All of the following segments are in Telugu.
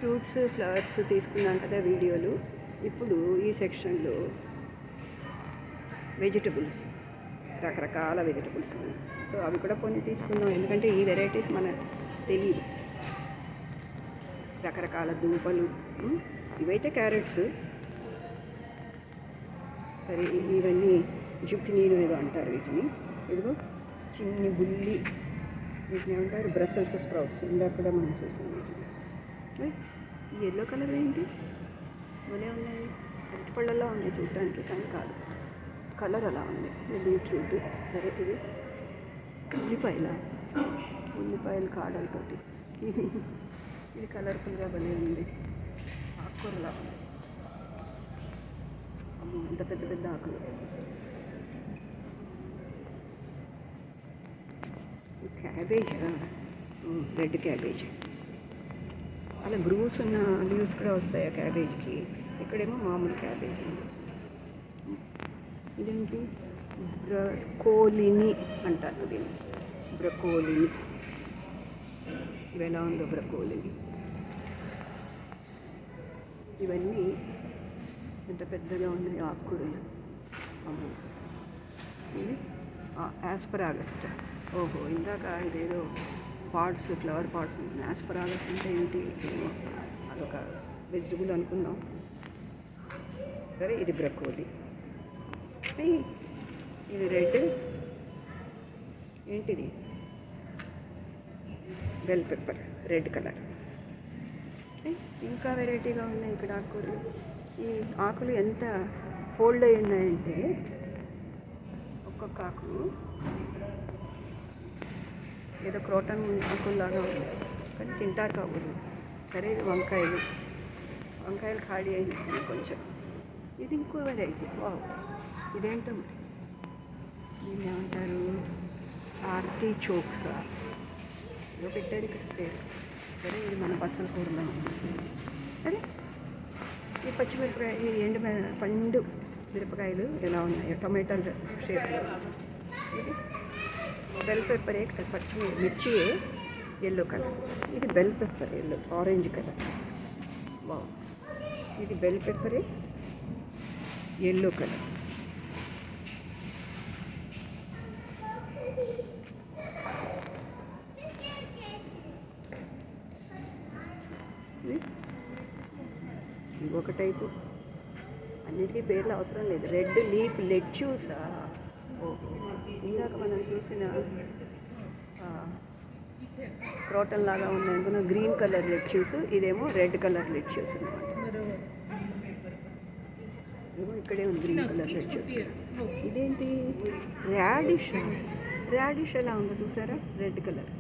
ఫ్రూట్స్ ఫ్లవర్స్ తీసుకున్నాం కదా వీడియోలు. ఇప్పుడు ఈ సెక్షన్లో వెజిటబుల్స్, రకరకాల వెజిటబుల్స్. సో అవి కూడా కొన్ని తీసుకుందాం, ఎందుకంటే ఈ వెరైటీస్ మనకు తెలియదు. రకరకాల దుంపలు, ఇవైతే క్యారెట్స్. సరే, ఇవన్నీ జుక్కినీలు ఏదో అంటారు వీటిని. ఇదిగో చిన్ని బుల్లి, వీటిని ఏమంటారు? Brussels sprouts. ఇందాక కూడా మనం చూసాం వీటిని. ఈ ఎల్లో కలర్ ఏంటి? భలే ఉన్నాయి, అరటిపళ్ళల్లో ఉన్నాయి చూడటానికి, కానీ కాదు, కలర్ అలా ఉంది. బీట్రూట్. సరే, ఇది ఉల్లిపాయలు కాడలతోటి. ఇది కలర్ఫుల్గా భలే ఉంది, ఆకుకూరలా ఉంది. అమ్మో, ఇంత పెద్ద పెద్ద ఆకులు. క్యాబేజా? Red cabbage. అలా గ్రూవ్స్ ఉన్న లీవ్స్ కూడా వస్తాయి ఆ క్యాబేజ్కి. ఇక్కడేమో మామూలు క్యాబేజ్ ఉంది. ఇదేంటి? బ్రకోలీని అంటారు దీన్ని, బ్రకోలీని. ఇవి ఎలా ఉందో బ్రకోలీని. ఇవన్నీ ఎంత పెద్దగా ఉన్నాయి ఆకుకూరలు. అమ్మో, ఇది యాస్పరాగస్. ఓహో, ఇందాక ఇదేదో పాట్స్, ఫ్లవర్ పాట్స్. యాస్పరాగస్ అంటే ఏంటి? అదొక వెజిటబుల్ అనుకుందాం. సరే, ఇది బ్రకోలీ. ఇది రెడ్, ఏంటిది? Bell pepper, red colour. ఇంకా వెరైటీగా ఉన్నాయి ఇక్కడ ఆకుకూరలు. ఈ ఆకులు ఎంత ఫోల్డ్ అయి ఉన్నాయంటే, ఒక్కొక్క ఆకు ఏదో క్రోటన్ ఆకుల్లాగా ఉంది, కానీ తింటారు కాబోదు. సరే, ఇది వంకాయలు ఖాళీ అయింది కొంచెం. ఇది ఇంకో వెరైటీ. వావ్, ఇదేంటో మరి, దీన్ని ఏమంటారు? ఆర్టిచోక్స్ ఏదో పెట్టారు ఇక్కడ పేరు. సరే, ఇది మన పచ్చల కూరలో ఉంది. సరే, ఈ పచ్చిమిరపకాయ, ఈ పండు మిరపకాయలు ఎలా ఉన్నాయి? టొమాటోల షేప్లో. ఇది బెల్ పెప్పరే, మిర్చి ఎల్లో కలర్. ఇది bell pepper yellow, orange colour. Wow, ఇది బెల్ పెప్పరే ఎల్లో కలర్. ఇంకొక టైపు, అన్నిటికీ పేర్లు అవసరం లేదు. రెడ్ లీఫ్ లెట్యూసా? ఓహో, ఇందాక మనం చూసిన క్రోటన్ లాగా ఉన్నాయి గ్రీన్ కలర్ లెట్యూస్. ఇదేమో రెడ్ కలర్ లెట్యూస్ అనమాట. ఇక్కడే ఉంది గ్రీన్ కలర్ లెట్యూస్. ఇదేంటి? రాడిష్ ఎలా ఉందో చూసారా? Red colour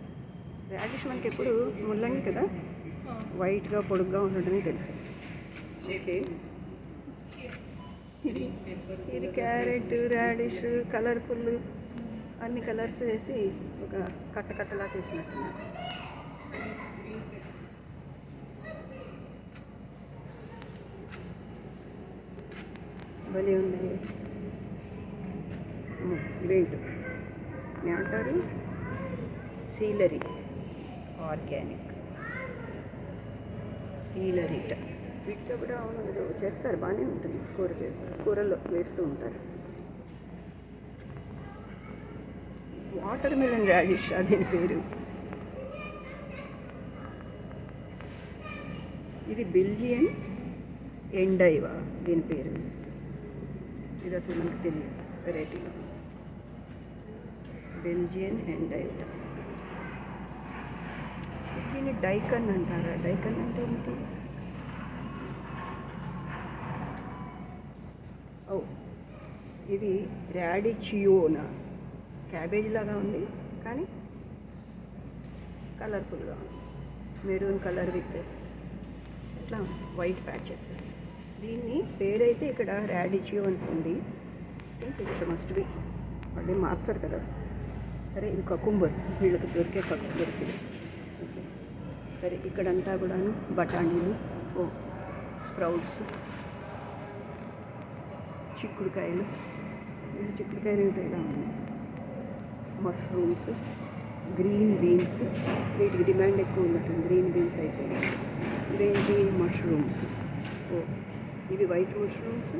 radish. మనకి ఎప్పుడు ముల్లంగి కదా, వైట్గా పొడుగ్గా ఉండడమే తెలుసు. ఓకే, ఇది క్యారెట్, రాడిష్, కలర్ఫుల్, అన్ని కలర్స్ వేసి ఒక కట్టలా చేసినట్టున్నారు. భలే ఉంది. ఇదేంటి ఏమంటారు? సీలరీ, ఆర్గానిక్ సీలరీట. వీటితో కూడా అవును ఏదో చేస్తారు, బాగానే ఉంటుంది. కూరలో వేస్తూ ఉంటారు. వాటర్ మిలన్ రాడిష్, దీని పేరు. ఇది బెల్జియన్ ఎండైవా దీని పేరు. ఇది అసలు మనకు తెలియదు వెరైటీలో. బెల్జియన్ ఎండైవా. దీన్ని డైకన్ అంటారా? డైకన్ అంటే ఏంటి? ఓ, ఇది రాడిచియోనా. క్యాబేజ్ లాగా ఉంది, కానీ కలర్ఫుల్గా ఉంది. మెరూన్ కలర్ విత్ ఇట్లా వైట్ ప్యాచెస్. దీన్ని పేరైతే ఇక్కడ రాడిచియో ఉంటుంది. ఇట్స్ మస్ట్ బి, మళ్ళీ మార్చారు కదా. సరే, ఇవి కకుంబర్స్, వీళ్ళకి దొరికే కకుంబర్స్ ఇవి. సరే, ఇక్కడంతా కూడాను బఠానీలు, స్ప్రౌట్స్, చిక్కుడుకాయలు. చిక్కుడుకాయలు ఏంటో ఇలా ఉన్నాయి. Mushrooms, green beans. వీటికి డిమాండ్ ఎక్కువ ఉన్నట్టుంది. గ్రీన్ బీన్స్ అయితే ఇవేంటి మష్రూమ్స్. ఓ ఇవి వైట్ మష్రూమ్స్,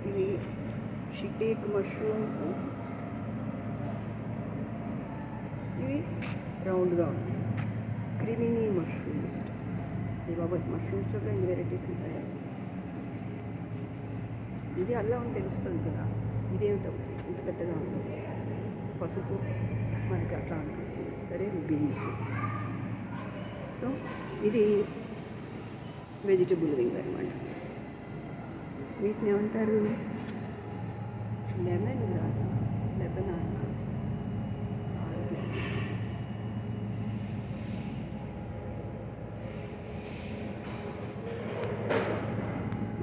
ఇవి షిటేక్ మష్రూమ్స్, ఇవి రౌండ్గా ఉన్నాయి క్రిమినీ మష్రూమ్స్. ఈ బాబా మష్రూమ్స్లో కూడా ఎన్ని వెరైటీస్ ఉంటాయి. ఇది అల్లం అని తెలుస్తుంది కదా, ఇదేమిటో మరి ఇంత పెద్దగా ఉంటుంది. పసుపు మనకి అట్లా అనిపిస్తుంది. సరే బీన్స్. సో ఇది వెజిటబుల్ రింగ్ అనమాట. వీటిని ఏమంటారు? లెమన్ కాదు, లెబనాన్.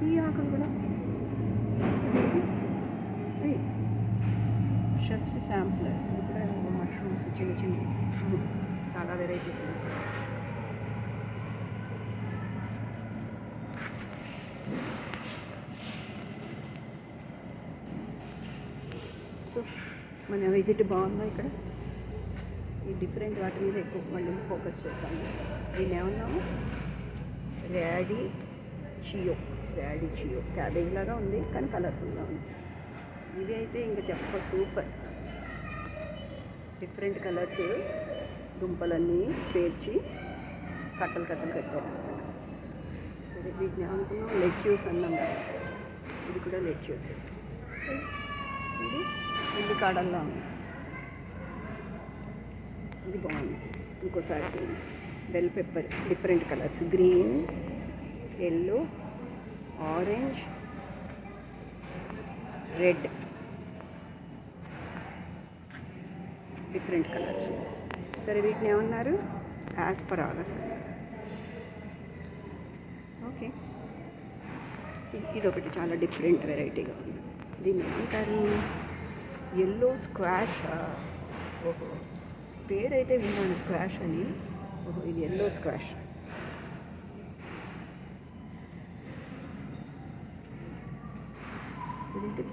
ఈ ఆకులు కూడా షెఫ్స్ శాంప్లర్. ఇది కూడా మష్రూమ్స్ చిన్న చిన్న చాలా వెరైటీస్ ఉన్నాయి. సో మన విజిట్ బాగుందా ఇక్కడ? ఈ డిఫరెంట్ వాటి మీద ఎక్కువ మళ్ళీ ఫోకస్ చేస్తాను. దీన్ని ఏమన్నాము? ర్యాడిచియో. క్యాబేజ్ లాగా ఉంది కానీ కలర్ఫుల్గా ఉంది. ఇవి అయితే ఇంకా సూపర్. డిఫరెంట్ కలర్స్ దుంపలన్నీ పేర్చి కట్టలు కట్టారు అనమాట. సరే వీటిని ఏమనుకున్నాం? లెట్యూస్ అన్నాం కదా, ఇది కూడా లెట్యూస్. ఇది ఉల్లికాడల్లా ఉంది. ఇది బాగుంది. ఇంకోసారి bell pepper, different colours, green, yellow, orange, red, different colours. సరే వీటిని ఏమన్నారు? ఆస్పరాగస్ అన్నారు. ఓకే, ఇదొకటి చాలా డిఫరెంట్ వెరైటీగా ఉంది. దీన్ని ఏమంటారు? Yellow squash. ఓహో, పేరైతే విన్నాను స్క్వాష్ అని. ఓహో, ఇది ఎల్లో స్క్వాష్. ఇదేంటి?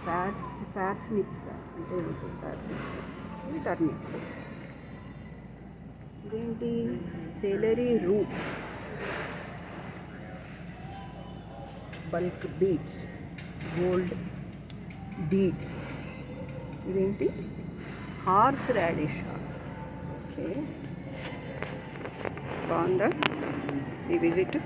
పార్స్నిప్స్ అంటే పార్స్నిప్స్. ఇవి టర్నిప్స్. ఇదేంటి? Celery root, bulk beets, gold beets. ఇదేంటి? Horse radish. ఓకే, బాగుందా ఈ విజిట్?